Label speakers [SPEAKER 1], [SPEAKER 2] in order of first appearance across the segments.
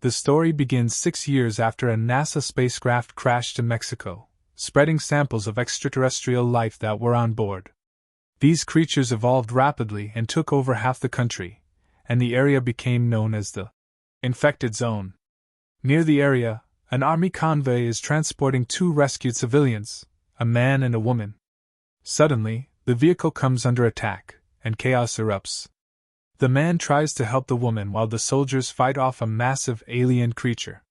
[SPEAKER 1] The story begins 6 years after a NASA spacecraft crashed in Mexico, spreading samples of extraterrestrial life that were on board. These creatures evolved rapidly and took over half the country, and the area became known as the infected zone. Near the area, an army convoy is transporting 2 rescued civilians, a man and a woman. Suddenly, the vehicle comes under attack, and chaos erupts. The man tries to help the woman while the soldiers fight off a massive alien creature.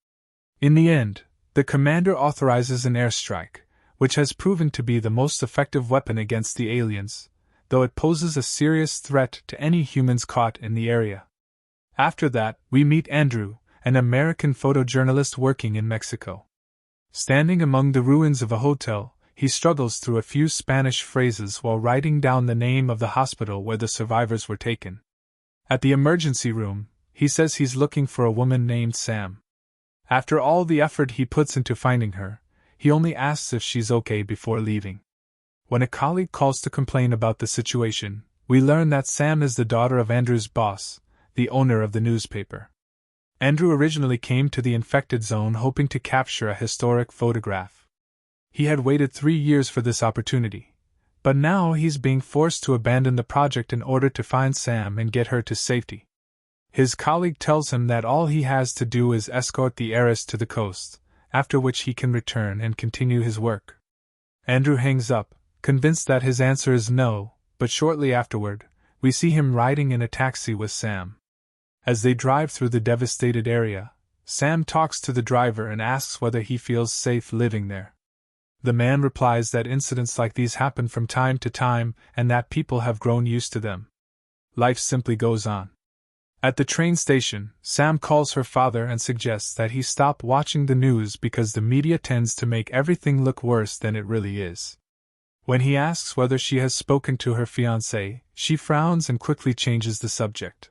[SPEAKER 1] In the end, the commander authorizes an airstrike, which has proven to be the most effective weapon against the aliens, though it poses a serious threat to any humans caught in the area. After that, we meet Andrew, an American photojournalist working in Mexico. Standing among the ruins of a hotel, he struggles through a few Spanish phrases while writing down the name of the hospital where the survivors were taken. At the emergency room, he says he's looking for a woman named Sam. After all the effort he puts into finding her, he only asks if she's okay before leaving. When a colleague calls to complain about the situation, we learn that Sam is the daughter of Andrew's boss, the owner of the newspaper. Andrew originally came to the infected zone hoping to capture a historic photograph. He had waited 3 years for this opportunity, but now he's being forced to abandon the project in order to find Sam and get her to safety. His colleague tells him that all he has to do is escort the heiress to the coast, after which he can return and continue his work. Andrew hangs up, convinced that his answer is no, but shortly afterward, we see him riding in a taxi with Sam. As they drive through the devastated area, Sam talks to the driver and asks whether he feels safe living there. The man replies that incidents like these happen from time to time and that people have grown used to them. Life simply goes on. At the train station, Sam calls her father and suggests that he stop watching the news because the media tends to make everything look worse than it really is. When he asks whether she has spoken to her fiancé, she frowns and quickly changes the subject.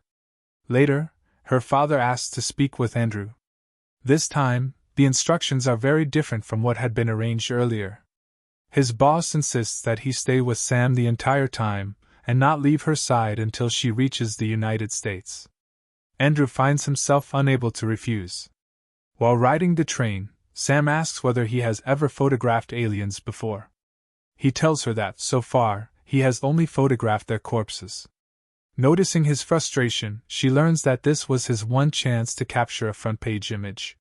[SPEAKER 1] Later, her father asks to speak with Andrew. This time, the instructions are very different from what had been arranged earlier. His boss insists that he stay with Sam the entire time and not leave her side until she reaches the United States. Andrew finds himself unable to refuse. While riding the train, Sam asks whether he has ever photographed aliens before. He tells her that, so far, he has only photographed their corpses. Noticing his frustration, she learns that this was his one chance to capture a front-page image.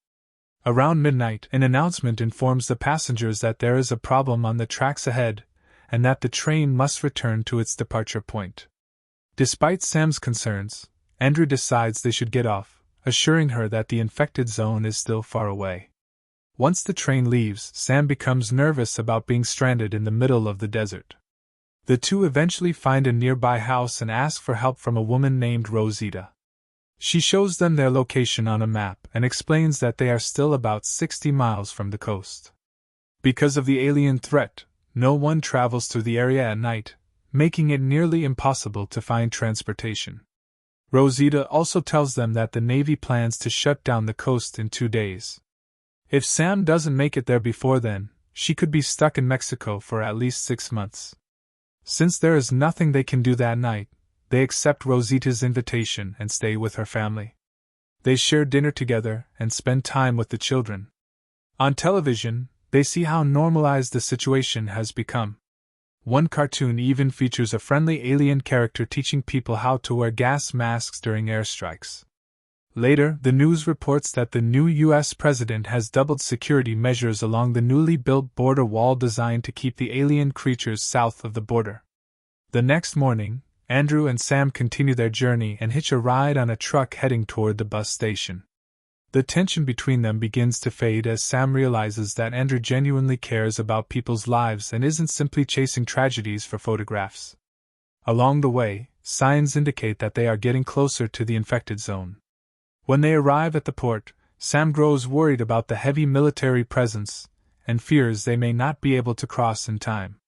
[SPEAKER 1] Around midnight, an announcement informs the passengers that there is a problem on the tracks ahead, and that the train must return to its departure point. Despite Sam's concerns, Andrew decides they should get off, assuring her that the infected zone is still far away. Once the train leaves, Sam becomes nervous about being stranded in the middle of the desert. The two eventually find a nearby house and ask for help from a woman named Rosita. She shows them their location on a map and explains that they are still about 60 miles from the coast. Because of the alien threat, no one travels through the area at night, making it nearly impossible to find transportation. Rosita also tells them that the Navy plans to shut down the coast in 2 days. If Sam doesn't make it there before then, she could be stuck in Mexico for at least 6 months. Since there is nothing they can do that night, they accept Rosita's invitation and stay with her family. They share dinner together and spend time with the children. On television, they see how normalized the situation has become. One cartoon even features a friendly alien character teaching people how to wear gas masks during airstrikes. Later, the news reports that the new U.S. president has doubled security measures along the newly built border wall designed to keep the alien creatures south of the border. The next morning, Andrew and Sam continue their journey and hitch a ride on a truck heading toward the bus station. The tension between them begins to fade as Sam realizes that Andrew genuinely cares about people's lives and isn't simply chasing tragedies for photographs. Along the way, signs indicate that they are getting closer to the infected zone. When they arrive at the port, Sam grows worried about the heavy military presence and fears they may not be able to cross in time.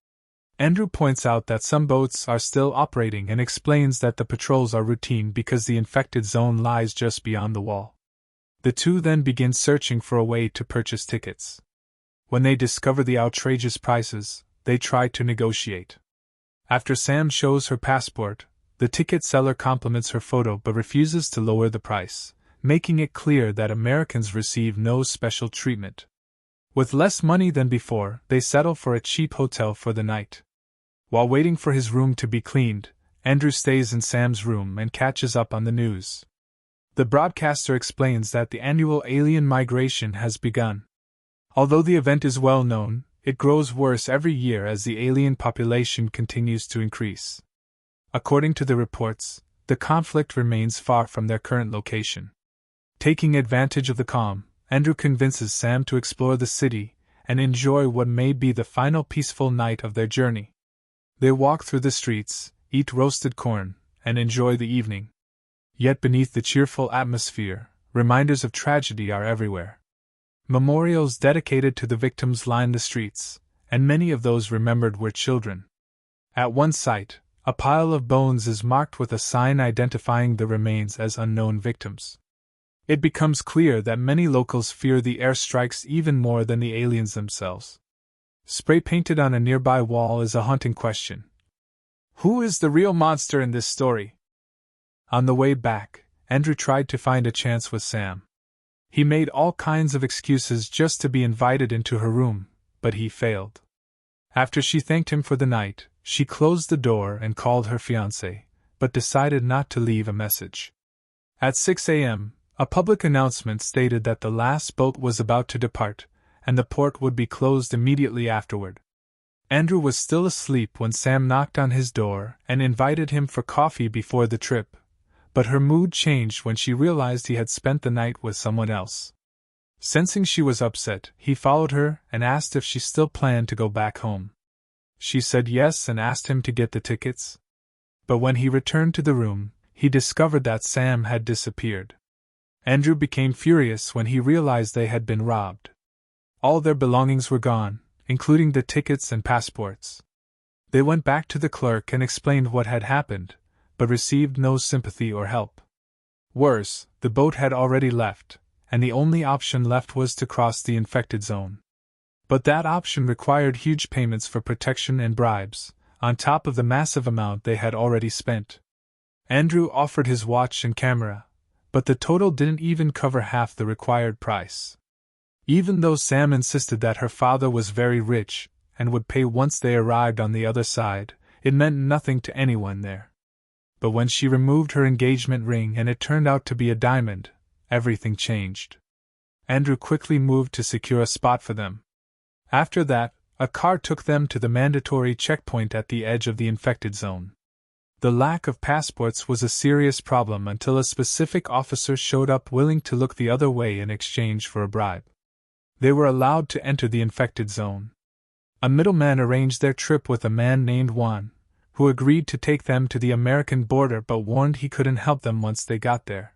[SPEAKER 1] Andrew points out that some boats are still operating and explains that the patrols are routine because the infected zone lies just beyond the wall. The two then begin searching for a way to purchase tickets. When they discover the outrageous prices, they try to negotiate. After Sam shows her passport, the ticket seller compliments her photo but refuses to lower the price, making it clear that Americans receive no special treatment. With less money than before, they settle for a cheap hotel for the night. While waiting for his room to be cleaned, Andrew stays in Sam's room and catches up on the news. The broadcaster explains that the annual alien migration has begun. Although the event is well known, it grows worse every year as the alien population continues to increase. According to the reports, the conflict remains far from their current location. Taking advantage of the calm, Andrew convinces Sam to explore the city and enjoy what may be the final peaceful night of their journey. They walk through the streets, eat roasted corn, and enjoy the evening. Yet beneath the cheerful atmosphere, reminders of tragedy are everywhere. Memorials dedicated to the victims line the streets, and many of those remembered were children. At one site, a pile of bones is marked with a sign identifying the remains as unknown victims. It becomes clear that many locals fear the airstrikes even more than the aliens themselves. Spray painted on a nearby wall is a haunting question. Who is the real monster in this story? On the way back, Andrew tried to find a chance with Sam. He made all kinds of excuses just to be invited into her room, but he failed. After she thanked him for the night, she closed the door and called her fiancé, but decided not to leave a message. At 6 a.m., a public announcement stated that the last boat was about to depart, and the port would be closed immediately afterward. Andrew was still asleep when Sam knocked on his door and invited him for coffee before the trip, but her mood changed when she realized he had spent the night with someone else. Sensing she was upset, he followed her and asked if she still planned to go back home. She said yes and asked him to get the tickets. But when he returned to the room, he discovered that Sam had disappeared. Andrew became furious when he realized they had been robbed. All their belongings were gone, including the tickets and passports. They went back to the clerk and explained what had happened, but received no sympathy or help. Worse, the boat had already left, and the only option left was to cross the infected zone. But that option required huge payments for protection and bribes, on top of the massive amount they had already spent. Andrew offered his watch and camera, but the total didn't even cover half the required price. Even though Sam insisted that her father was very rich and would pay once they arrived on the other side, it meant nothing to anyone there. But when she removed her engagement ring and it turned out to be a diamond, everything changed. Andrew quickly moved to secure a spot for them. After that, a car took them to the mandatory checkpoint at the edge of the infected zone. The lack of passports was a serious problem until a specific officer showed up willing to look the other way in exchange for a bribe. They were allowed to enter the infected zone. A middleman arranged their trip with a man named Juan, who agreed to take them to the American border but warned he couldn't help them once they got there.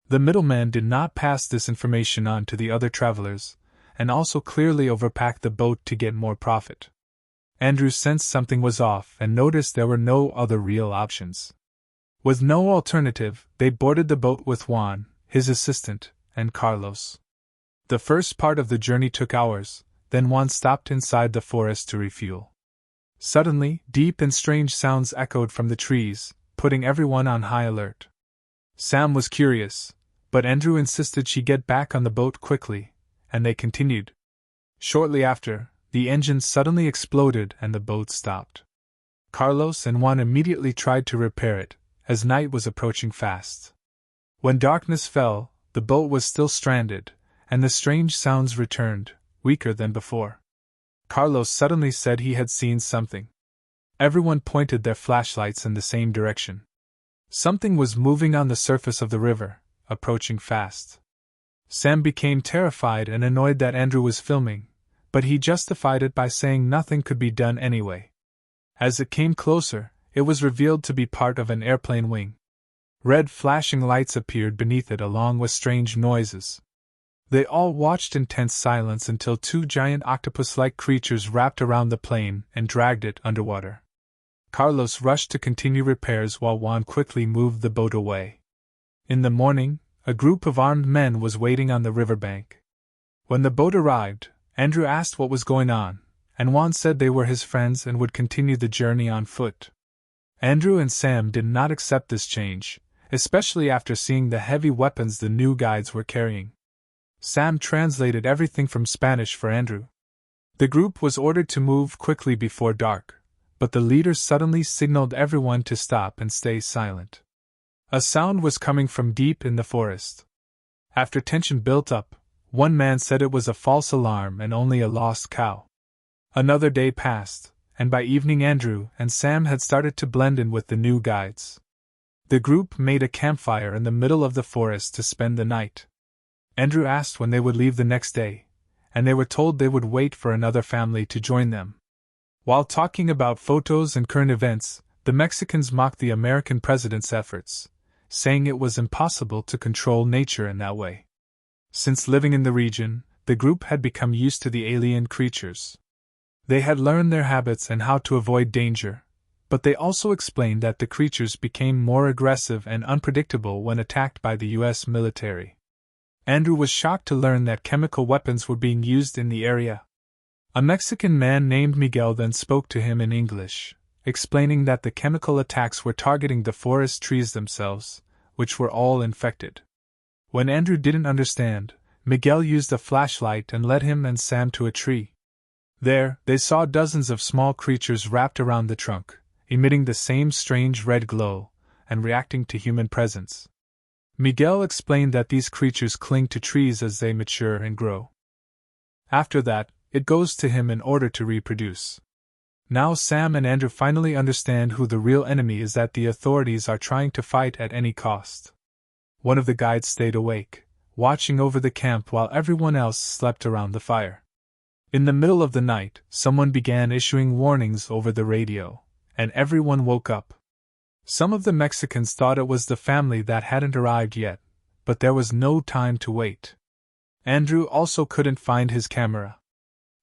[SPEAKER 1] The middleman did not pass this information on to the other travelers, and also clearly overpacked the boat to get more profit. Andrew sensed something was off and noticed there were no other real options. With no alternative, they boarded the boat with Juan, his assistant, and Carlos. The first part of the journey took hours, then Juan stopped inside the forest to refuel. Suddenly, deep and strange sounds echoed from the trees, putting everyone on high alert. Sam was curious, but Andrew insisted she get back on the boat quickly, and they continued. Shortly after, the engine suddenly exploded and the boat stopped. Carlos and Juan immediately tried to repair it, as night was approaching fast. When darkness fell, the boat was still stranded, and the strange sounds returned, weaker than before. Carlos suddenly said he had seen something. Everyone pointed their flashlights in the same direction. Something was moving on the surface of the river, approaching fast. Sam became terrified and annoyed that Andrew was filming, but he justified it by saying nothing could be done anyway. As it came closer, it was revealed to be part of an airplane wing. Red flashing lights appeared beneath it along with strange noises. They all watched in tense silence until two giant octopus-like creatures wrapped around the plane and dragged it underwater. Carlos rushed to continue repairs while Juan quickly moved the boat away. In the morning, a group of armed men was waiting on the riverbank. When the boat arrived, Andrew asked what was going on, and Juan said they were his friends and would continue the journey on foot. Andrew and Sam did not accept this change, especially after seeing the heavy weapons the new guides were carrying. Sam translated everything from Spanish for Andrew. The group was ordered to move quickly before dark, but the leader suddenly signaled everyone to stop and stay silent. A sound was coming from deep in the forest. After tension built up, one man said it was a false alarm and only a lost cow. Another day passed, and by evening Andrew and Sam had started to blend in with the new guides. The group made a campfire in the middle of the forest to spend the night. Andrew asked when they would leave the next day, and they were told they would wait for another family to join them. While talking about photos and current events, the Mexicans mocked the American president's efforts, saying it was impossible to control nature in that way. Since living in the region, the group had become used to the alien creatures. They had learned their habits and how to avoid danger, but they also explained that the creatures became more aggressive and unpredictable when attacked by the U.S. military. Andrew was shocked to learn that chemical weapons were being used in the area. A Mexican man named Miguel then spoke to him in English, explaining that the chemical attacks were targeting the forest trees themselves, which were all infected. When Andrew didn't understand, Miguel used a flashlight and led him and Sam to a tree. There, they saw dozens of small creatures wrapped around the trunk, emitting the same strange red glow, and reacting to human presence. Miguel explained that these creatures cling to trees as they mature and grow. After that, it goes to him in order to reproduce. Now Sam and Andrew finally understand who the real enemy is that the authorities are trying to fight at any cost. One of the guides stayed awake, watching over the camp while everyone else slept around the fire. In the middle of the night, someone began issuing warnings over the radio, and everyone woke up. Some of the Mexicans thought it was the family that hadn't arrived yet, but there was no time to wait. Andrew also couldn't find his camera.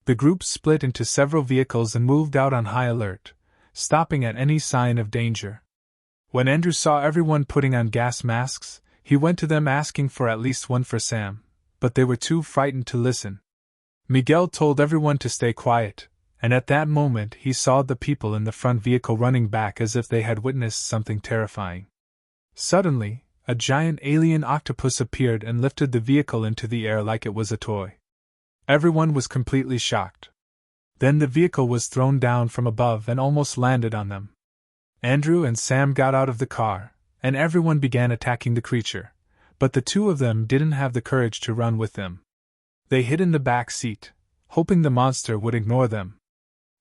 [SPEAKER 1] The group split into several vehicles and moved out on high alert, stopping at any sign of danger. When Andrew saw everyone putting on gas masks, he went to them asking for at least one for Sam, but they were too frightened to listen. Miguel told everyone to stay quiet, and at that moment he saw the people in the front vehicle running back as if they had witnessed something terrifying. Suddenly, a giant alien octopus appeared and lifted the vehicle into the air like it was a toy. Everyone was completely shocked. Then the vehicle was thrown down from above and almost landed on them. Andrew and Sam got out of the car, and everyone began attacking the creature, but the two of them didn't have the courage to run with them. They hid in the back seat, hoping the monster would ignore them.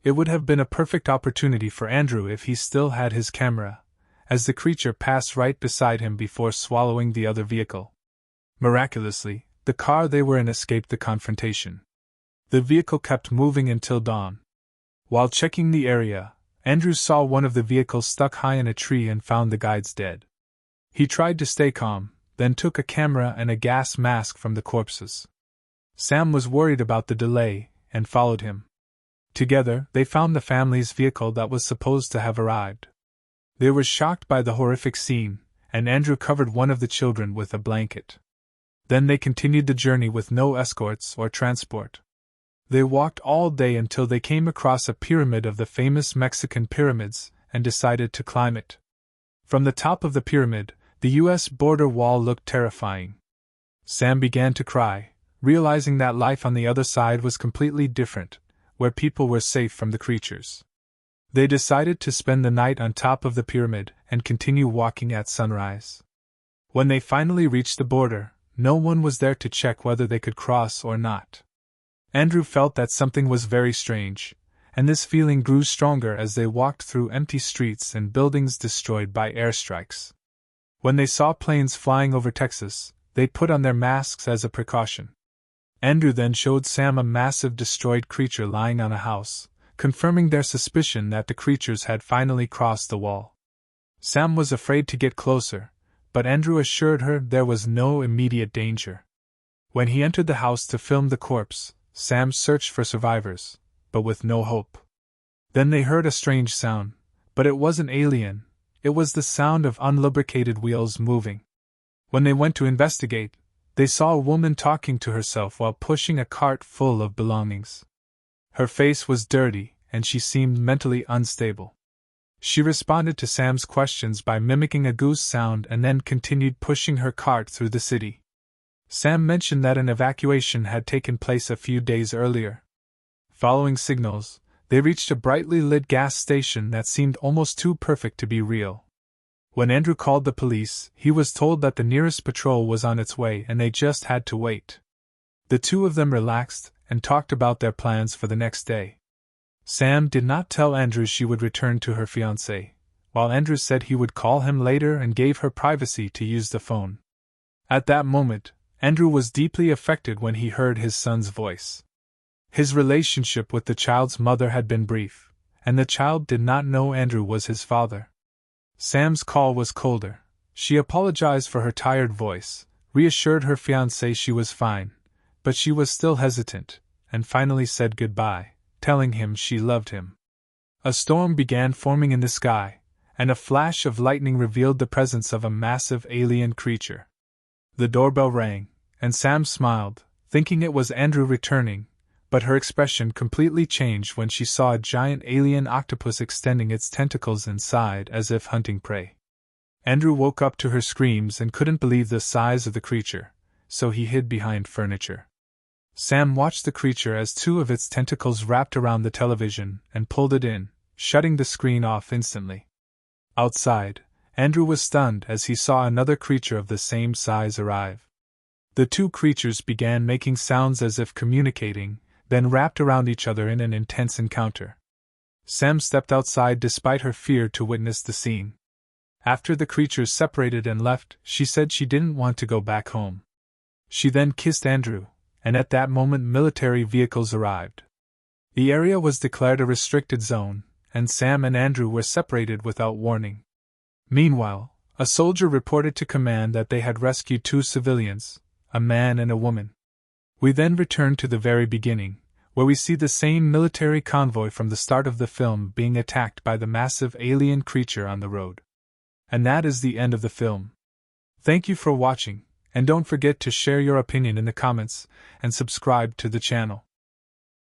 [SPEAKER 1] It would have been a perfect opportunity for Andrew if he still had his camera, as the creature passed right beside him before swallowing the other vehicle. Miraculously, the car they were in escaped the confrontation. The vehicle kept moving until dawn. While checking the area, Andrew saw one of the vehicles stuck high in a tree and found the guides dead. He tried to stay calm, then took a camera and a gas mask from the corpses. Sam was worried about the delay, and followed him. Together, they found the family's vehicle that was supposed to have arrived. They were shocked by the horrific scene, and Andrew covered one of the children with a blanket. Then they continued the journey with no escorts or transport. They walked all day until they came across a pyramid of the famous Mexican pyramids, and decided to climb it. From the top of the pyramid, the U.S. border wall looked terrifying. Sam began to cry, realizing that life on the other side was completely different, where people were safe from the creatures. They decided to spend the night on top of the pyramid and continue walking at sunrise. When they finally reached the border, no one was there to check whether they could cross or not. Andrew felt that something was very strange, and this feeling grew stronger as they walked through empty streets and buildings destroyed by airstrikes. When they saw planes flying over Texas, they put on their masks as a precaution. Andrew then showed Sam a massive destroyed creature lying on a house, confirming their suspicion that the creatures had finally crossed the wall. Sam was afraid to get closer, but Andrew assured her there was no immediate danger. When he entered the house to film the corpse, Sam searched for survivors, but with no hope. Then they heard a strange sound, but it wasn't alien, it was the sound of unlubricated wheels moving. When they went to investigate, they saw a woman talking to herself while pushing a cart full of belongings. Her face was dirty, and she seemed mentally unstable. She responded to Sam's questions by mimicking a goose sound and then continued pushing her cart through the city. Sam mentioned that an evacuation had taken place a few days earlier. Following signals, they reached a brightly lit gas station that seemed almost too perfect to be real. When Andrew called the police, he was told that the nearest patrol was on its way and they just had to wait. The two of them relaxed and talked about their plans for the next day. Sam did not tell Andrew she would return to her fiancé, while Andrew said he would call him later and gave her privacy to use the phone. At that moment, Andrew was deeply affected when he heard his son's voice. His relationship with the child's mother had been brief, and the child did not know Andrew was his father. Sam's call was colder. She apologized for her tired voice, reassured her fiancé she was fine, but she was still hesitant, and finally said goodbye, telling him she loved him. A storm began forming in the sky, and a flash of lightning revealed the presence of a massive alien creature. The doorbell rang, and Sam smiled, thinking it was Andrew returning, but her expression completely changed when she saw a giant alien octopus extending its tentacles inside as if hunting prey. Andrew woke up to her screams and couldn't believe the size of the creature, so he hid behind furniture. Sam watched the creature as two of its tentacles wrapped around the television and pulled it in, shutting the screen off instantly. Outside, Andrew was stunned as he saw another creature of the same size arrive. The two creatures began making sounds as if communicating, then wrapped around each other in an intense encounter. Sam stepped outside despite her fear to witness the scene. After the creatures separated and left, she said she didn't want to go back home. She then kissed Andrew, and at that moment military vehicles arrived. The area was declared a restricted zone, and Sam and Andrew were separated without warning. Meanwhile, a soldier reported to command that they had rescued two civilians, a man and a woman. We then return to the very beginning, where we see the same military convoy from the start of the film being attacked by the massive alien creature on the road. And that is the end of the film. Thank you for watching, and don't forget to share your opinion in the comments, and subscribe to the channel.